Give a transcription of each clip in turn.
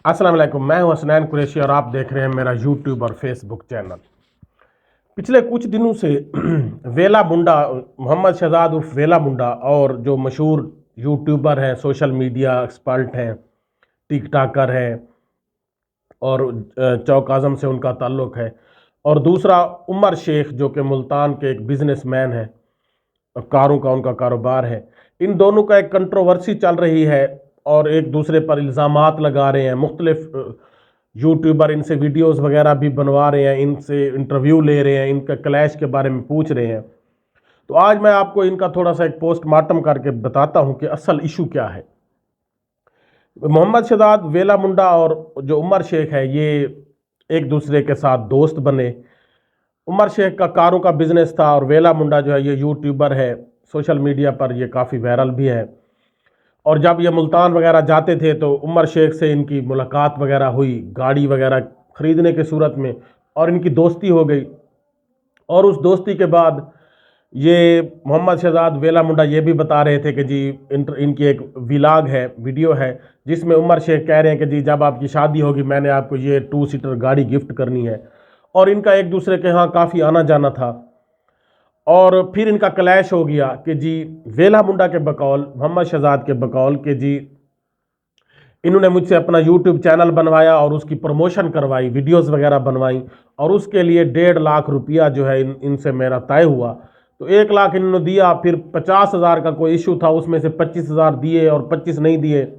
अस्सलाम वालेकुम, मैं हूं हसनैन कुरैशी और आप देख रहे हैं मेरा यूट्यूब और फेसबुक चैनल। पिछले कुछ दिनों से वेला मुंडा, मोहम्मद शहजाद उर्फ वेला मुंडा और जो मशहूर यूट्यूबर हैं, सोशल मीडिया एक्सपर्ट हैं, टिक टाकर हैं और चौक आज़म से उनका ताल्लुक़ है, और दूसरा उमर शेख जो कि मुल्तान के एक बिजनेसमैन है, कारों का उनका कारोबार है। इन दोनों का एक कंट्रोवर्सी चल रही है और एक दूसरे पर इल्ज़ामात लगा रहे हैं। मुख्तलिफ यूट्यूबर इनसे वीडियोस वगैरह भी बनवा रहे हैं, इनसे इंटरव्यू ले रहे हैं, इनका क्लैश के बारे में पूछ रहे हैं। तो आज मैं आपको इनका थोड़ा सा एक पोस्टमार्टम करके बताता हूं कि असल इशू क्या है। मोहम्मद शहजाद, वेला मुंडा और जो उमर शेख है, ये एक दूसरे के साथ दोस्त बने। उमर शेख का कारों का बिजनेस था और वेला मुंडा जो है ये यूट्यूबर है, सोशल मीडिया पर ये काफ़ी वायरल भी है। और जब ये मुल्तान वगैरह जाते थे तो उमर शेख से इनकी मुलाकात वगैरह हुई, गाड़ी वगैरह ख़रीदने की सूरत में, और इनकी दोस्ती हो गई। और उस दोस्ती के बाद ये मोहम्मद शहजाद, वेला मुंडा ये भी बता रहे थे कि जी इनकी एक व्लॉग है, वीडियो है, जिसमें उमर शेख कह रहे हैं कि जी जब आपकी शादी होगी मैंने आपको ये 2 सीटर गाड़ी गिफ्ट करनी है। और इनका एक दूसरे के यहाँ काफ़ी आना जाना था। और फिर इनका क्लैश हो गया कि जी वेला मुंडा के बकौल, मोहम्मद शहजाद के बकौल कि जी इन्होंने मुझसे अपना यूट्यूब चैनल बनवाया और उसकी प्रमोशन करवाई, वीडियोस वगैरह बनवाई, और उसके लिए 1.5 लाख रुपया जो है इनसे मेरा तय हुआ। तो 1 लाख इन्होंने दिया, फिर 50,000 का कोई इशू था, उसमें से 25,000 दिए और 25 नहीं दिए।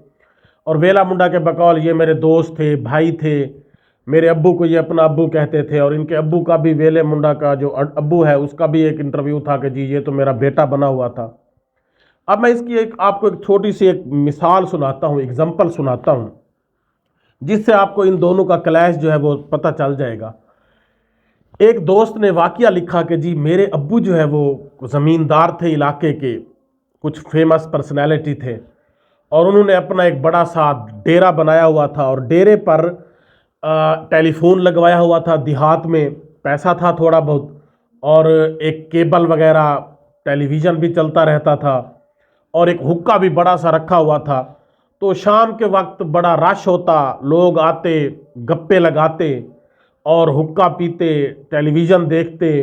और वेला मुंडा के बकौल ये मेरे दोस्त थे, भाई थे, मेरे अब्बू को ये अपना अब्बू कहते थे। और इनके अब्बू का भी, वेले मुंडा का जो अब्बू है उसका भी एक इंटरव्यू था कि जी ये तो मेरा बेटा बना हुआ था। अब मैं इसकी आपको एक छोटी सी एक मिसाल सुनाता हूँ, एग्जाम्पल सुनाता हूँ, जिससे आपको इन दोनों का क्लैश जो है वो पता चल जाएगा। एक दोस्त ने वाकया लिखा कि जी मेरे अब्बू जो है वो ज़मींदार थे, इलाके के कुछ फेमस पर्सनैलिटी थे, और उन्होंने अपना एक बड़ा सा डेरा बनाया हुआ था, और डेरे पर टेलीफोन लगवाया हुआ था। देहात में पैसा था थोड़ा बहुत, और एक केबल वगैरह, टेलीविज़न भी चलता रहता था, और एक हुक्का भी बड़ा सा रखा हुआ था। तो शाम के वक्त बड़ा रश होता, लोग आते, गप्पे लगाते और हुक्का पीते, टेलीविज़न देखते।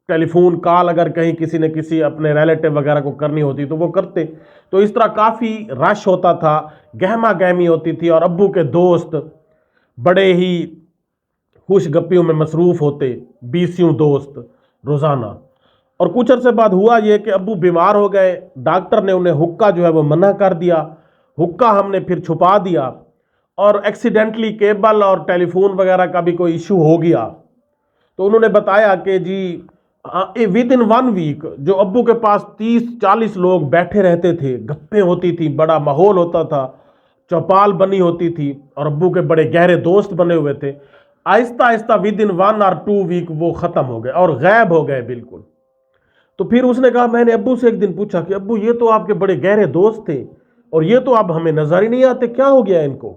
टेलीफोन कॉल अगर कहीं किसी ने किसी अपने रिलेटिव वगैरह को करनी होती तो वो करते। तो इस तरह काफ़ी रश होता था, गहमा गहमी होती थी, और अब्बू के दोस्त बड़े ही खुश गप्पियों में मसरूफ़ होते, 20 दोस्त रोज़ाना। और कुछ अरसे बाद हुआ ये कि अब्बू बीमार हो गए, डॉक्टर ने उन्हें हुक्का जो है वो मना कर दिया। हुक्का हमने फिर छुपा दिया, और एक्सीडेंटली केबल और टेलीफोन वगैरह का भी कोई इशू हो गया। तो उन्होंने बताया कि जी विद इन 1 वीक जो अब्बू के पास 30-40 लोग बैठे रहते थे, गप्पे होती थी, बड़ा माहौल होता था, चौपाल बनी होती थी, और अब्बू के बड़े गहरे दोस्त बने हुए थे। आहिस्ता आहिस्ता विद इन 1 और 2 वीक वो ख़त्म हो गए और गायब हो गए बिल्कुल। तो फिर उसने कहा, मैंने अब्बू से एक दिन पूछा कि अब्बू ये तो आपके बड़े गहरे दोस्त थे और ये तो अब हमें नजर ही नहीं आते, क्या हो गया इनको।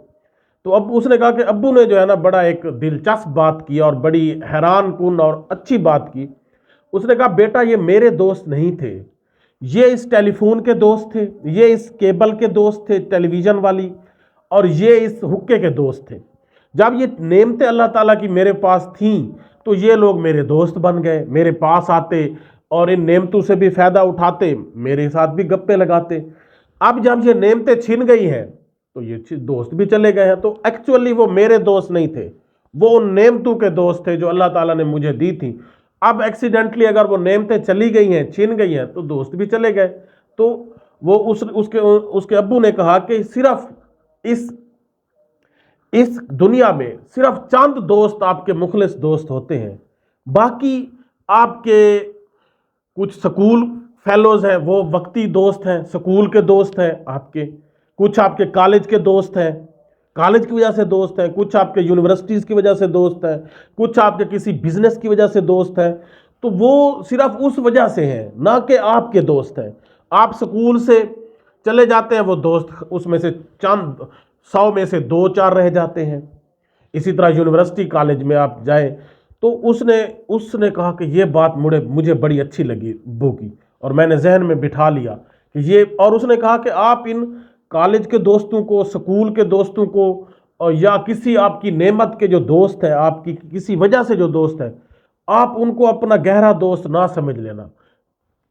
तो अब उसने कहा कि अब्बू ने जो है ना बड़ा एक दिलचस्प बात की और बड़ी हैरान कुन और अच्छी बात की। उसने कहा, बेटा ये मेरे दोस्त नहीं थे, ये इस टेलीफोन के दोस्त थे, ये इस केबल के दोस्त थे, टेलीविज़न वाली, और ये इस हुक्के के दोस्त थे। जब ये नेमतें अल्लाह ताला की मेरे पास थीं तो ये लोग मेरे दोस्त बन गए, मेरे पास आते और इन नेमतों से भी फ़ायदा उठाते, मेरे साथ भी गप्पे लगाते। अब जब ये नेमतें छिन गई हैं तो ये दोस्त भी चले गए हैं। तो एक्चुअली वो मेरे दोस्त नहीं थे, वो उन नेमतों के दोस्त थे जो अल्लाह ताला ने मुझे दी थी। अब एक्सीडेंटली अगर वो नेमतें चली गई हैं, छिन गई हैं, तो दोस्त भी चले गए। तो वो उसके अब्बू ने कहा कि सिर्फ इस दुनिया में सिर्फ चंद दोस्त आपके मुखलिस दोस्त होते हैं, बाकी आपके कुछ स्कूल फेलोज हैं, वो वक्ती दोस्त हैं, स्कूल के दोस्त हैं आपके, कुछ आपके कॉलेज के दोस्त हैं, कॉलेज की वजह से दोस्त हैं, कुछ आपके यूनिवर्सिटीज़ की वजह से दोस्त हैं, कुछ आपके किसी बिजनेस की वजह से दोस्त हैं। तो वो सिर्फ उस वजह से हैं, ना कि आपके दोस्त हैं। आप स्कूल से चले जाते हैं, वो दोस्त उसमें से चंद 100 में से 2-4 रह जाते हैं। इसी तरह यूनिवर्सिटी कॉलेज में आप जाए तो उसने कहा कि ये बात मुझे बड़ी अच्छी लगी अब्बू की, और मैंने जहन में बिठा लिया कि ये। और उसने कहा कि आप इन कॉलेज के दोस्तों को, स्कूल के दोस्तों को اور یا کسی آپ کی نعمت کے جو دوست ہیں، آپ کی کسی وجہ سے جو دوست ہیں، آپ ان کو اپنا گہرا دوست نہ سمجھ لینا،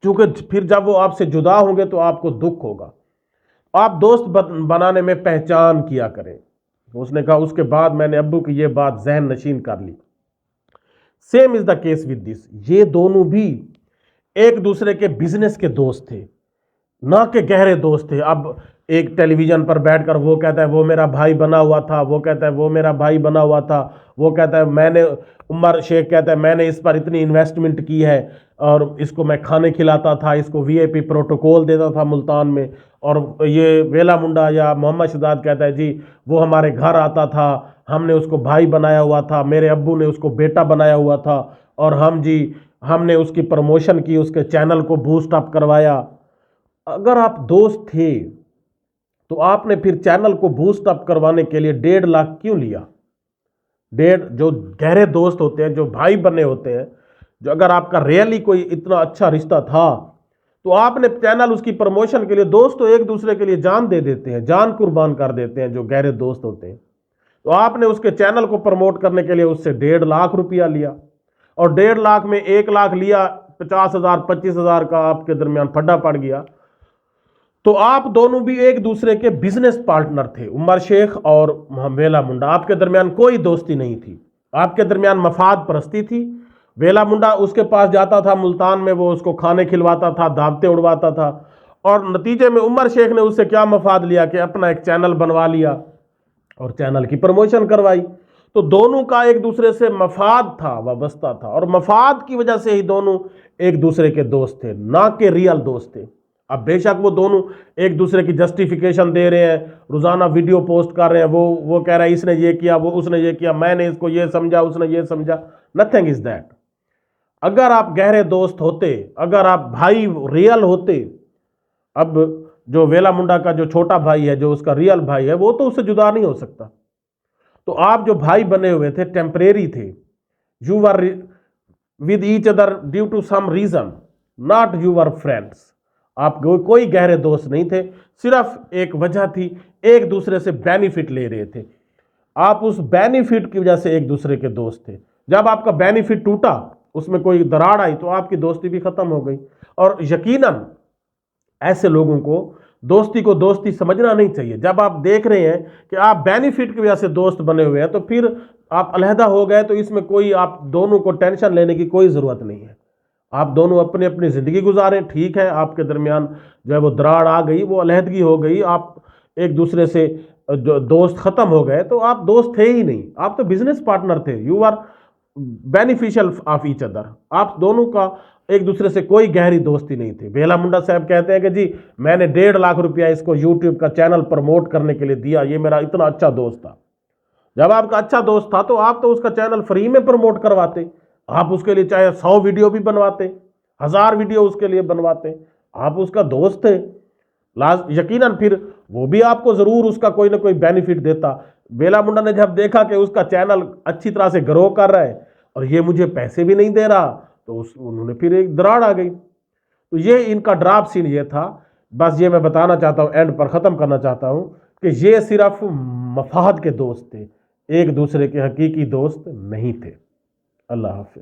کیونکہ پھر جب وہ آپ سے جدا ہوں گے تو آپ کو دکھ ہوگا۔ آپ دوست بنانے میں پہچان کیا کریں۔ اس نے کہا اس کے بعد میں نے ابو کی یہ بات ذہن نشین کر لی۔ Same is the case with this, یہ دونوں بھی ایک دوسرے کے بزنس کے دوست تھے، نہ کہ گہرے دوست تھے۔ اب ایک ٹیلی ویژن پر بیٹھ کر وہ کہتا ہے وہ میرا بھائی بنا ہوا تھا، وہ کہتا ہے وہ میرا بھائی بنا ہوا تھا، وہ کہتا ہے میں نے، عمر شیخ کہتا ہے میں نے اس پر اتنی انویسٹمنٹ کی ہے اور اس کو میں کھانے کھلاتا تھا، اس کو VIP پروٹوکول دیتا تھا ملتان میں۔ اور یہ ویلا منڈا یا محمد شہزاد کہتا ہے جی وہ ہمارے گھر آتا تھا، ہم نے اس کو بھائی بنایا ہوا تھا، میرے ابو نے اس کو بیٹا بنایا ہوا تھا، اور ہم نے اس کی پروموشن کی، اس کے چینل کو بوسٹ اپ کروایا۔ اگر آپ دوست تھے تو آپ نے پھر چینل کو بوسٹ اپ کروانے کے لیے 1.5 لاکھ کیوں لیا؟ جو گہرے دوست ہوتے ہیں، جو بھائی بنے ہوتے ہیں، جو اگر آپ کا ریئلی کوئی اتنا اچھا رشتہ تھا تو آپ نے چینل اس کی پروموشن کے لیے، دوست تو ایک دوسرے کے لیے جان دے دیتے ہیں، جان قربان کر دیتے ہیں جو گہرے دوست ہوتے ہیں، تو آپ نے اس کے چینل کو پروموٹ کرنے کے لیے اس سے 1.5 لاکھ روپیہ لیا، اور 1.5 لاکھ میں 1 لاکھ لیا، 50,000 25,000 کا آپ کے درمیان پھڈا پڑ گیا۔ تو آپ دونوں بھی ایک دوسرے کے بزنس پارٹنر تھے، عمر شیخ اور ویلا منڈا۔ آپ کے درمیان کوئی دوستی نہیں تھی، آپ کے درمیان مفاد پرستی تھی۔ ویلا منڈا اس کے پاس جاتا تھا ملتان میں، وہ اس کو کھانے کھلواتا تھا، دعوتیں اڑواتا تھا، اور نتیجے میں عمر شیخ نے اس سے کیا مفاد لیا کہ اپنا ایک چینل بنوا لیا اور چینل کی پروموشن کروائی۔ تو دونوں کا ایک دوسرے سے مفاد تھا، وابستہ تھا، اور مفاد کی وجہ سے ہی دونوں ایک دوسرے کے دوست تھے، نہ کہ ریئل دوست تھے۔ اب بے شک وہ دونوں ایک دوسرے کی جسٹیفیکیشن دے رہے ہیں، روزانہ ویڈیو پوسٹ کر رہے ہیں، وہ کہہ رہا ہے اس نے یہ کیا، وہ اس نے یہ کیا، میں نے اس کو یہ سمجھا، اس نے یہ سمجھا۔ Nothing is that. اگر آپ گہرے دوست ہوتے، اگر آپ بھائی ریئل ہوتے، اب جو ویلا منڈا کا جو چھوٹا بھائی ہے، جو اس کا ریئل بھائی ہے، وہ تو اس سے جدا نہیں ہو سکتا۔ تو آپ جو بھائی بنے ہوئے تھے ٹیمپریری تھے، you were with each other due to some reason, not you were friends. آپ کوئی گہرے دوست نہیں تھے، صرف ایک وجہ تھی، ایک دوسرے سے بینیفٹ لے رہے تھے۔ آپ اس بینیفٹ کی وجہ سے ایک دوسرے کے دوست تھے۔ جب آپ کا بینیفٹ ٹوٹا، اس میں کوئی دراڑ آئی، تو آپ کی دوستی بھی ختم ہو گئی۔ اور یقیناً ایسے لوگوں کو دوستی کو دوستی سمجھنا نہیں چاہیے۔ جب آپ دیکھ رہے ہیں کہ آپ بینیفٹ کی وجہ سے دوست بنے ہوئے ہیں، تو پھر آپ علیحدہ ہو گئے، تو اس میں کوئی آپ دونوں کو ٹینشن لینے کی کوئی ضرورت نہیں ہے۔ آپ دونوں اپنی اپنی زندگی گزاریں، ٹھیک ہے، آپ کے درمیان جو ہے وہ دراڑ آ گئی، وہ علیحدگی ہو گئی، آپ ایک دوسرے سے جو دوست ختم ہو گئے، تو آپ دوست تھے ہی نہیں، آپ تو بزنس پارٹنر تھے، you are beneficial of each other. آپ دونوں کا ایک دوسرے سے کوئی گہری دوستی نہیں تھی۔ ویلا منڈا صاحب کہتے ہیں کہ جی میں نے 1.5 لاکھ روپیہ اس کو YouTube کا چینل پروموٹ کرنے کے لیے دیا، یہ میرا اتنا اچھا دوست تھا۔ جب آپ کا اچھا دوست تھا تو آپ تو اس کا چینل فری میں پروموٹ کرواتے، آپ اس کے لیے چاہے 100 ویڈیو بھی بنواتے، 1000 ویڈیو اس کے لیے بنواتے، آپ اس کا دوست تھے، یقیناً پھر وہ بھی آپ کو ضرور اس کا کوئی نہ کوئی بینیفٹ دیتا۔ ویلا منڈا نے جب دیکھا کہ اس کا چینل اچھی طرح سے گرو کر رہا ہے اور یہ مجھے پیسے بھی نہیں دے رہا، تو انہوں نے پھر ایک دراڑ آ گئی۔ تو یہ ان کا ڈراپ سین یہ تھا۔ بس یہ میں بتانا چاہتا ہوں، اینڈ پر ختم کرنا چاہتا ہوں کہ یہ صرف مفاد کے دوست تھے، ایک دوسرے کے حقیقی دوست نہیں تھے۔ اللہ حافظ۔